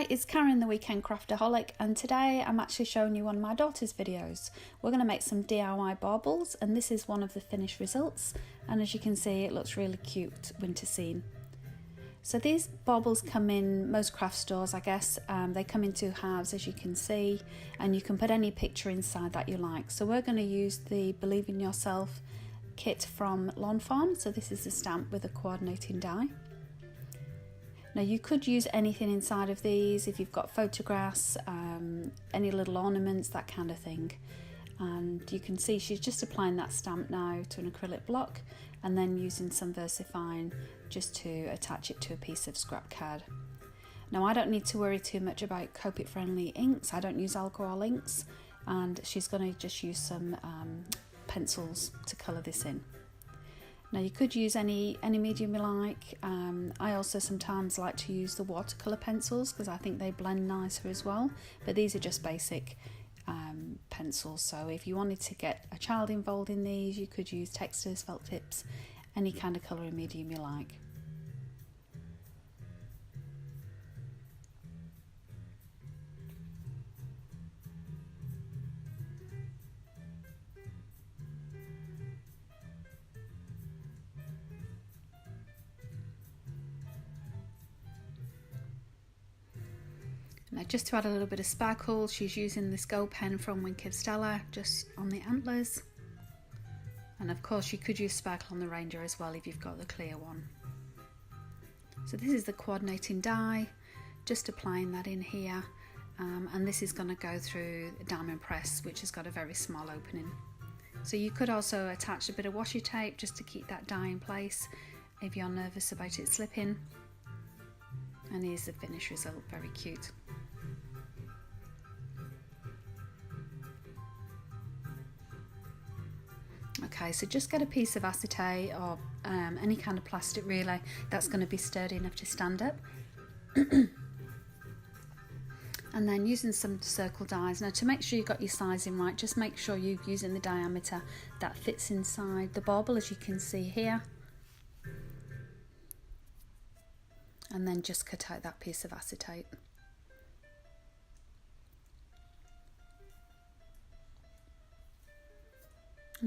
Hi, it's Karen the Weekend Craftaholic, and today I'm actually showing you one of my daughter's videos. We're going to make some DIY baubles, and this is one of the finished results, and as you can see it looks really cute winter scene. So these baubles come in most craft stores, I guess. They come in two halves, as you can see, and you can put any picture inside that you like. So we're going to use the Believe in Yourself kit from Fawn. So this is the stamp with a coordinating die. Now you could use anything inside of these if you've got photographs, any little ornaments, that kind of thing. And you can see she's just applying that stamp now to an acrylic block and then using some VersaFine just to attach it to a piece of scrap card. Now I don't need to worry too much about Copic friendly inks. I don't use alcohol inks, and she's going to just use some pencils to colour this in. Now you could use any medium you like. I also sometimes like to use the watercolour pencils because I think they blend nicer as well, but these are just basic pencils. So if you wanted to get a child involved in these, you could use textures, felt tips, any kind of colouring medium you like. Now just to add a little bit of sparkle, she's using this gold pen from Winked Stella just on the antlers. And of course you could use sparkle on the reindeer as well if you've got the clear one. So this is the coordinating die, just applying that in here. And this is going to go through a diamond press, which has got a very small opening. So you could also attach a bit of washi tape just to keep that die in place if you're nervous about it slipping. And here's the finished result, very cute. Okay, so just get a piece of acetate or any kind of plastic really that's going to be sturdy enough to stand up. And then using some circle dies. Now to make sure you got your sizing right, just make sure you're using the diameter that fits inside the bauble, as you can see here. And then just cut out that piece of acetate.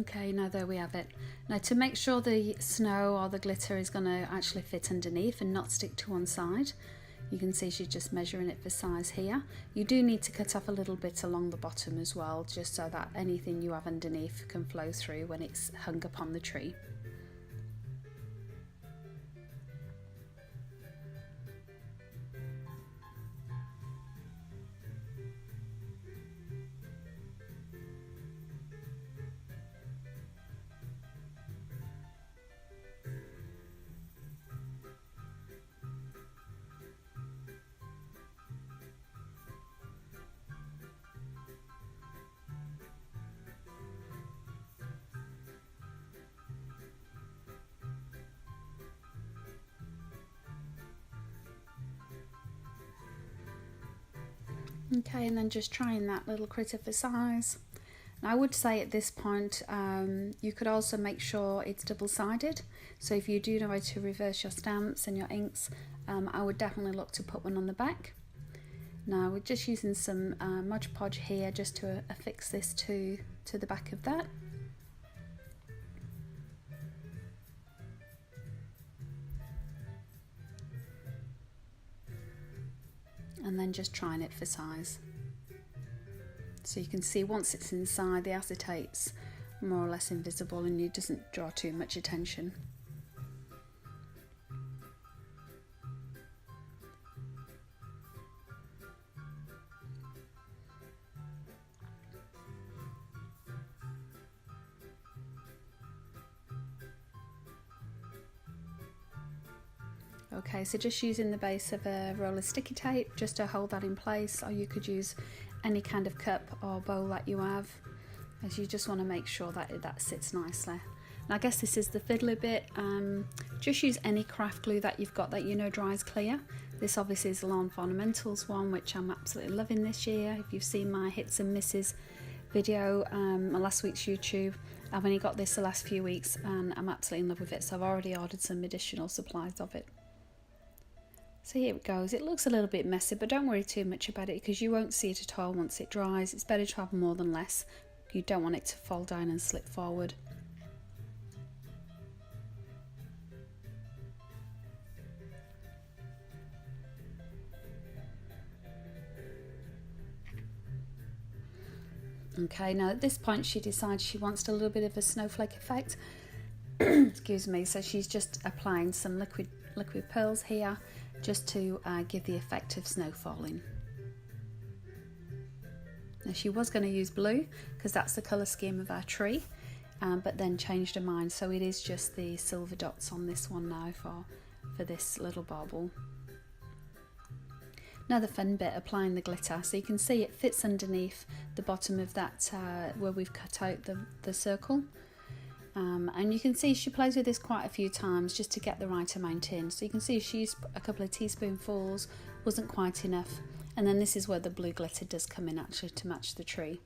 Okay, now there we have it. Now to make sure the snow or the glitter is going to actually fit underneath and not stick to one side, you can see she's just measuring it for size here. You do need to cut off a little bit along the bottom as well, just so that anything you have underneath can flow through when it's hung up on the tree. Okay, and then just trying that little critter for size. Now I would say at this point you could also make sure it's double-sided, so if you do know how to reverse your stamps and your inks, I would definitely look to put one on the back. Now we're just using some Mod Podge here just to affix this to the back of that. And then just trying it for size. So you can see once it's inside, the acetate's more or less invisible and it doesn't draw too much attention. Okay, so just using the base of a roll of sticky tape just to hold that in place, or you could use any kind of cup or bowl that you have, as you just want to make sure that that sits nicely. And I guess this is the fiddly bit. Just use any craft glue that you've got that you know dries clear. This obviously is the Lawn Ornamentals one, which I'm absolutely loving this year. If you've seen my hits and misses video on last week's YouTube, I've only got this the last few weeks and I'm absolutely in love with it, so I've already ordered some additional supplies of it. So here it goes. It looks a little bit messy, but don't worry too much about it because you won't see it at all once it dries. It's better to have more than less. You don't want it to fall down and slip forward. Okay, now at this point she decides she wants a little bit of a snowflake effect. Excuse me. So she's just applying some liquid pearls here just to give the effect of snow falling. Now she was going to use blue because that's the colour scheme of our tree, but then changed her mind, so it is just the silver dots on this one now for this little bauble. Another fun bit, applying the glitter. So you can see it fits underneath the bottom of that where we've cut out the circle. And you can see she plays with this quite a few times just to get the right amount in. So you can see she used a couple of teaspoonfuls, wasn't quite enough. And then this is where the blue glitter does come in actually to match the tree.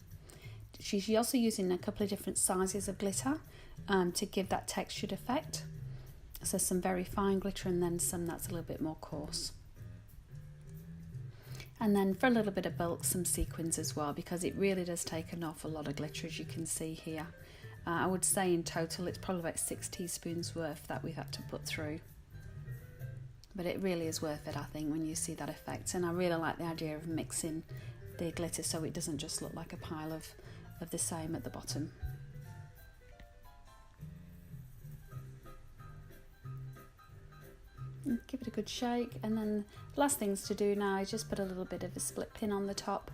She's also using a couple of different sizes of glitter to give that textured effect. So some very fine glitter and then some that's a little bit more coarse. And then for a little bit of bulk, some sequins as well, because it really does take an awful lot of glitter, as you can see here. I would say in total it's probably about 6 teaspoons worth that we've had to put through. But it really is worth it, I think, when you see that effect. And I really like the idea of mixing the glitter so it doesn't just look like a pile of the same at the bottom. Give it a good shake, and then the last things to do now is just put a little bit of a split pin on the top,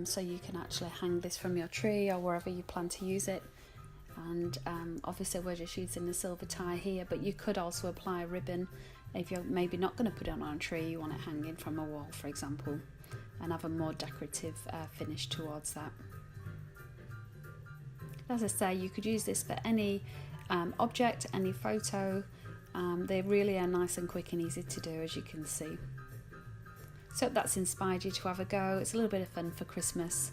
so you can actually hang this from your tree or wherever you plan to use it. And obviously we're just using the silver tie here, but you could also apply a ribbon if you're maybe not going to put it on a tree, you want it hanging from a wall for example, and have a more decorative finish towards that. As I say, you could use this for any object, any photo. They really are nice and quick and easy to do, as you can see. So that's inspired you to have a go. It's a little bit of fun for Christmas.